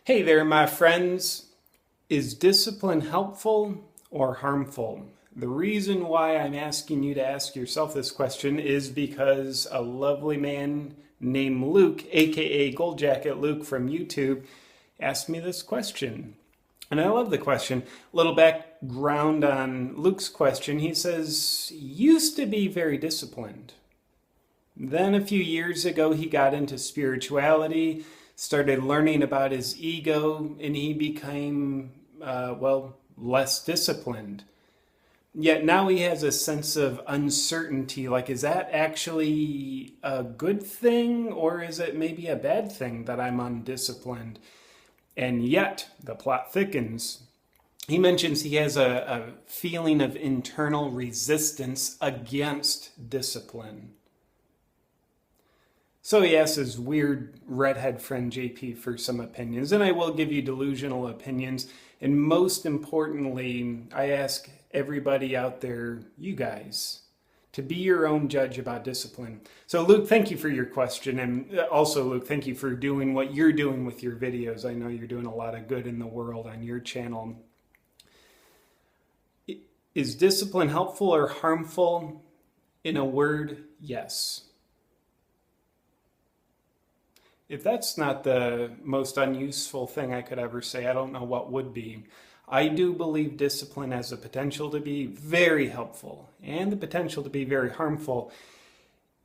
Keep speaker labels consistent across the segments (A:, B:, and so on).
A: Hey there, my friends. Is discipline helpful or harmful? The reason why I'm asking you to ask yourself this question is because a lovely man named Luke, aka Gold Jacket Luke from YouTube, asked me this question. And I love the question. A little background on Luke's question. He says, used to be very disciplined. Then a few years ago, he got into spirituality, started learning about his ego, and he became, less disciplined. Yet now he has a sense of uncertainty, like, is that actually a good thing, or is it maybe a bad thing that I'm undisciplined? And yet, the plot thickens. He mentions he has a feeling of internal resistance against discipline. So he asks his weird redhead friend JP for some opinions, and I will give you delusional opinions. And most importantly, I ask everybody out there, you guys, to be your own judge about discipline. So Luke, thank you for your question. And also, Luke, thank you for doing what you're doing with your videos. I know you're doing a lot of good in the world on your channel. Is discipline helpful or harmful? In a word, yes. If that's not the most unuseful thing I could ever say, I don't know what would be. I do believe discipline has the potential to be very helpful and the potential to be very harmful.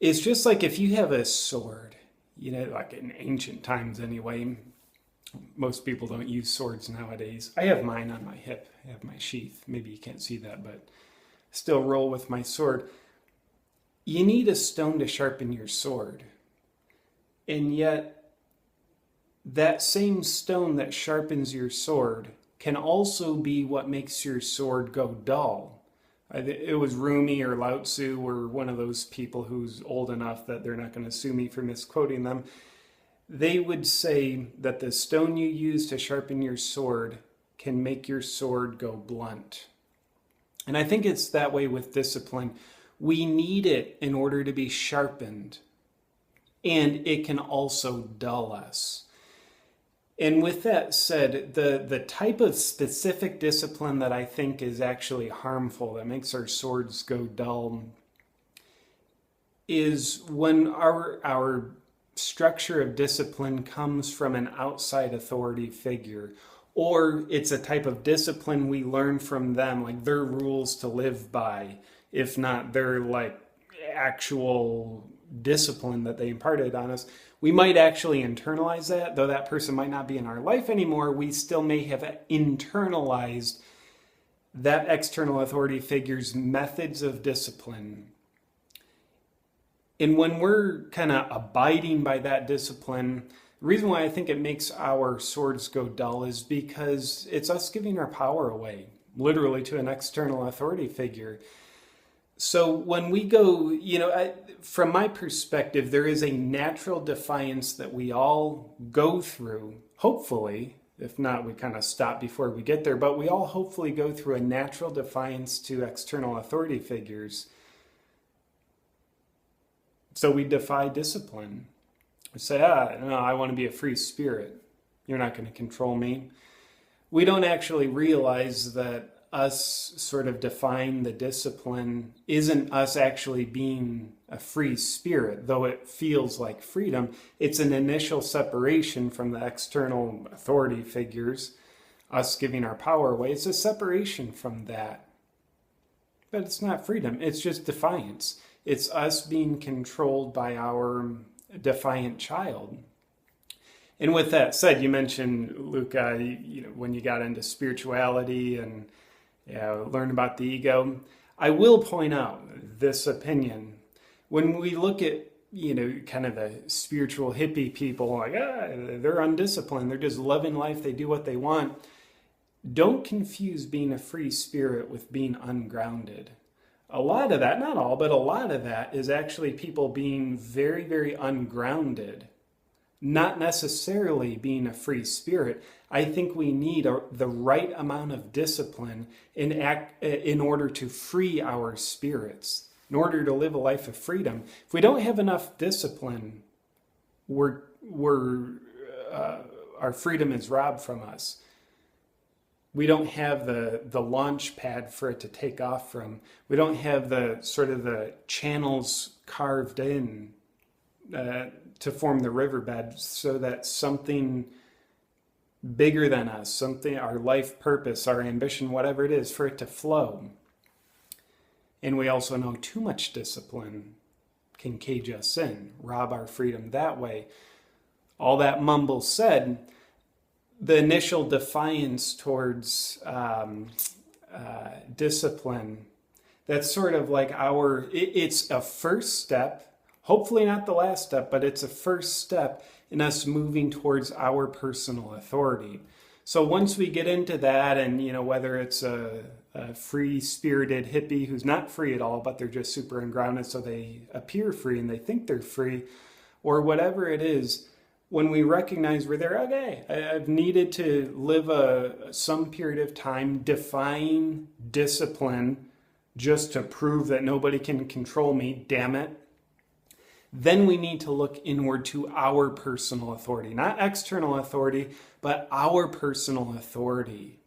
A: It's just like if you have a sword, like in ancient times anyway. Most people don't use swords nowadays. I have mine on my hip. I have my sheath. Maybe you can't see that, but still roll with my sword. You need a stone to sharpen your sword. And yet, that same stone that sharpens your sword can also be what makes your sword go dull. It was Rumi or Lao Tzu or one of those people who's old enough that they're not going to sue me for misquoting them. They would say that the stone you use to sharpen your sword can make your sword go blunt. And I think it's that way with discipline. We need it in order to be sharpened. And it can also dull us. And with that said, the type of specific discipline that I think is actually harmful, that makes our swords go dull, is when our structure of discipline comes from an outside authority figure, or it's a type of discipline we learn from them, like their rules to live by, if not their like actual discipline that they imparted on us. We might actually internalize that, though that person might not be in our life anymore. We still may have internalized that external authority figure's methods of discipline. And when we're kind of abiding by that discipline, the reason why I think it makes our swords go dull is because it's us giving our power away, literally, to an external authority figure. So when we go, from my perspective, there is a natural defiance that we all go through, hopefully. If not, we kind of stop before we get there. But we all hopefully go through a natural defiance to external authority figures. So we defy discipline. We say, no, I want to be a free spirit. You're not going to control me. We don't actually realize that us sort of defying the discipline isn't us actually being a free spirit, though it feels like freedom. It's an initial separation from the external authority figures, us giving our power away. It's a separation from that. But it's not freedom. It's just defiance. It's us being controlled by our defiant child. And with that said, you mentioned, Luke, when you got into spirituality and learn about the ego. I will point out this opinion. When we look at, kind of the spiritual hippie people, like, they're undisciplined, they're just loving life, they do what they want. Don't confuse being a free spirit with being ungrounded. A lot of that, not all, but a lot of that is actually people being very, very ungrounded. Not necessarily being a free spirit. I think we need the right amount of discipline in order to free our spirits, in order to live a life of freedom. If we don't have enough discipline, our our freedom is robbed from us. We don't have the launch pad for it to take off from. We don't have the sort of the channels carved in to form the riverbed so that something bigger than us, something, our life purpose, our ambition, whatever it is, for it to flow. And we also know too much discipline can cage us in, rob our freedom that way. All that mumble said, the initial defiance towards discipline, that's sort of like it's a first step, hopefully not the last step, but it's a first step in us moving towards our personal authority. So once we get into that, and whether it's a free-spirited hippie who's not free at all, but they're just super ungrounded, so they appear free and they think they're free, or whatever it is, when we recognize we're there, okay, I've needed to live some period of time defying discipline just to prove that nobody can control me, damn it. Then we need to look inward to our personal authority, not external authority, but our personal authority.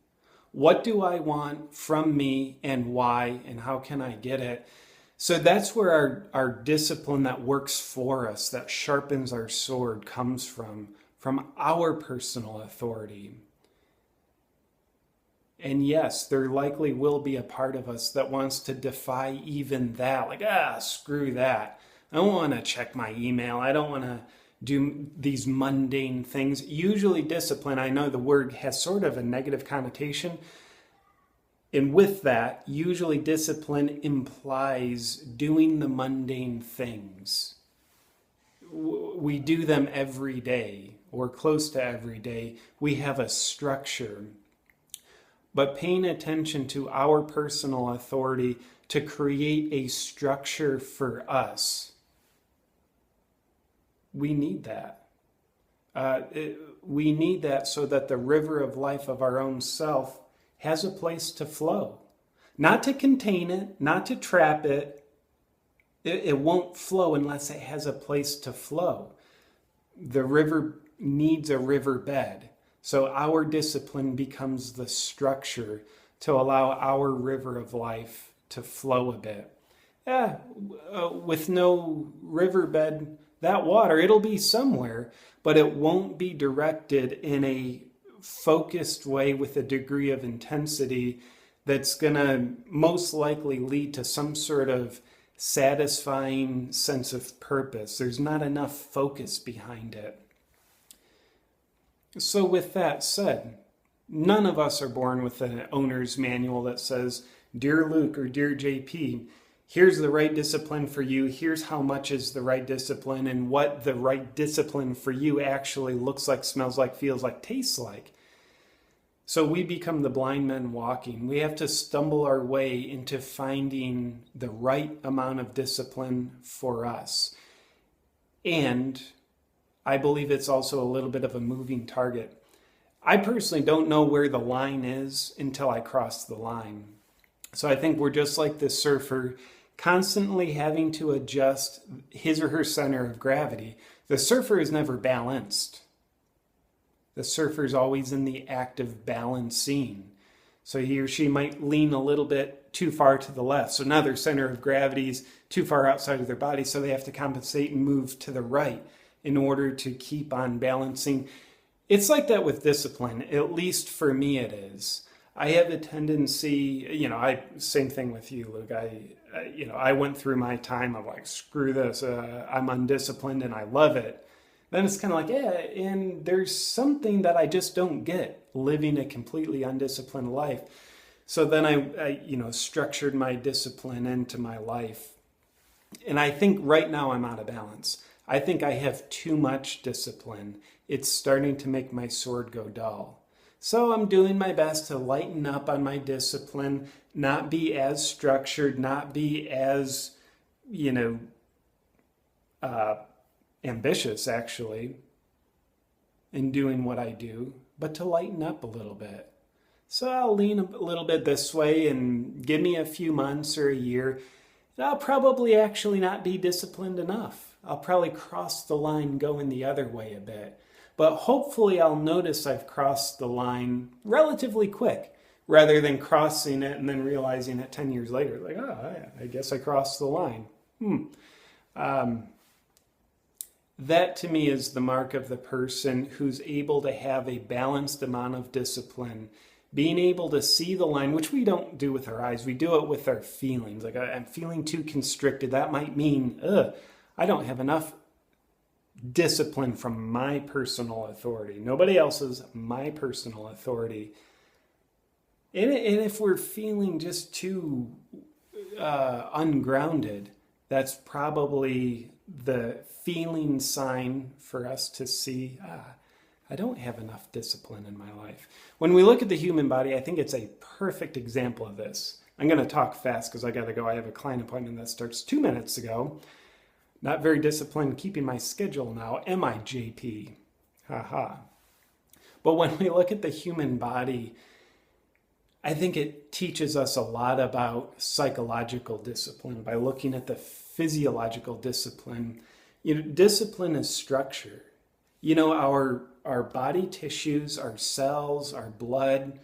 A: What do I want from me, and why, and how can I get it? So that's where our discipline that works for us, that sharpens our sword, comes from our personal authority. And yes, there likely will be a part of us that wants to defy even that, like, screw that. I don't want to check my email. I don't want to do these mundane things. Usually discipline, I know the word has sort of a negative connotation. And with that, usually discipline implies doing the mundane things. We do them every day, or close to every day. We have a structure. But paying attention to our personal authority to create a structure for us, we need that. We need that so that the river of life of our own self has a place to flow. Not to contain it, not to trap it. It won't flow unless it has a place to flow. The river needs a riverbed. So our discipline becomes the structure to allow our river of life to flow a bit. With no riverbed, that water, it'll be somewhere, but it won't be directed in a focused way with a degree of intensity that's going to most likely lead to some sort of satisfying sense of purpose. There's not enough focus behind it. So with that said, none of us are born with an owner's manual that says, Dear Luke or Dear JP, here's the right discipline for you. Here's how much is the right discipline, and what the right discipline for you actually looks like, smells like, feels like, tastes like. So we become the blind men walking. We have to stumble our way into finding the right amount of discipline for us. And I believe it's also a little bit of a moving target. I personally don't know where the line is until I cross the line. So I think we're just like this surfer, constantly having to adjust his or her center of gravity. The surfer is never balanced. The surfer is always in the act of balancing. So he or she might lean a little bit too far to the left. So now their center of gravity is too far outside of their body, so they have to compensate and move to the right in order to keep on balancing. It's like that with discipline, at least for me it is. I have a tendency, same thing with you, Luke. I went through my time of like, screw this, I'm undisciplined and I love it. Then it's kind of like, and there's something that I just don't get living a completely undisciplined life. So then I structured my discipline into my life. And I think right now I'm out of balance. I think I have too much discipline. It's starting to make my sword go dull. So I'm doing my best to lighten up on my discipline, not be as structured, not be as, ambitious actually in doing what I do, but to lighten up a little bit. So I'll lean a little bit this way, and give me a few months or a year, and I'll probably actually not be disciplined enough. I'll probably cross the line going the other way a bit. but hopefully I'll notice I've crossed the line relatively quick, rather than crossing it and then realizing it 10 years later, like, oh, I guess I crossed the line. That to me is the mark of the person who's able to have a balanced amount of discipline, being able to see the line, which we don't do with our eyes, we do it with our feelings. Like, I'm feeling too constricted. That might mean, I don't have enough discipline from my personal authority. Nobody else's, my personal authority. And if we're feeling just too ungrounded, that's probably the feeling sign for us to see, I don't have enough discipline in my life. When we look at the human body, I think it's a perfect example of this. I'm going to talk fast because I got to go. I have a client appointment that starts 2 minutes ago. Not very disciplined keeping my schedule now, am I, JP? Haha. But when we look at the human body, I think it teaches us a lot about psychological discipline by looking at the physiological discipline. Discipline is structure. Our body tissues, our cells, our blood,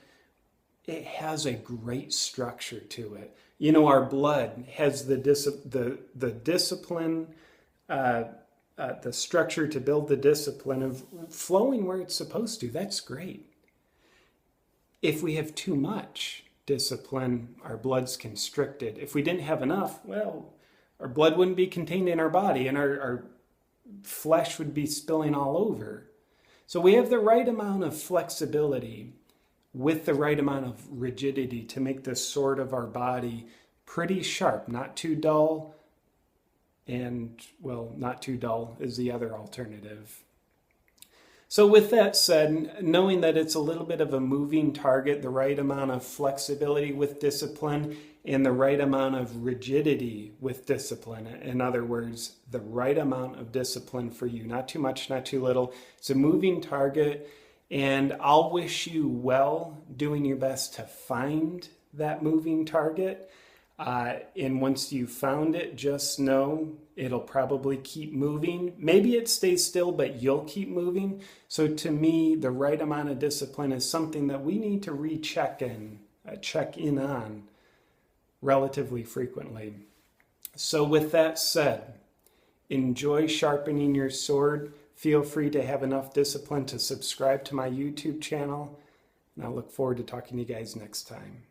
A: it has a great structure to it. Our blood has the discipline, the structure to build the discipline of flowing where it's supposed to. That's great. If we have too much discipline, our blood's constricted. If we didn't have enough, well, our blood wouldn't be contained in our body and our flesh would be spilling all over. So we have the right amount of flexibility with the right amount of rigidity to make the sword of our body pretty sharp, not too dull, and, well, not too dull is the other alternative. So with that said, knowing that it's a little bit of a moving target, the right amount of flexibility with discipline and the right amount of rigidity with discipline. In other words, the right amount of discipline for you. Not too much, not too little. It's a moving target, and I'll wish you well doing your best to find that moving target. And once you've found it, just know it'll probably keep moving. Maybe it stays still, but you'll keep moving. So to me, the right amount of discipline is something that we need to check in on relatively frequently. So with that said, enjoy sharpening your sword. Feel free to have enough discipline to subscribe to my YouTube channel. And I look forward to talking to you guys next time.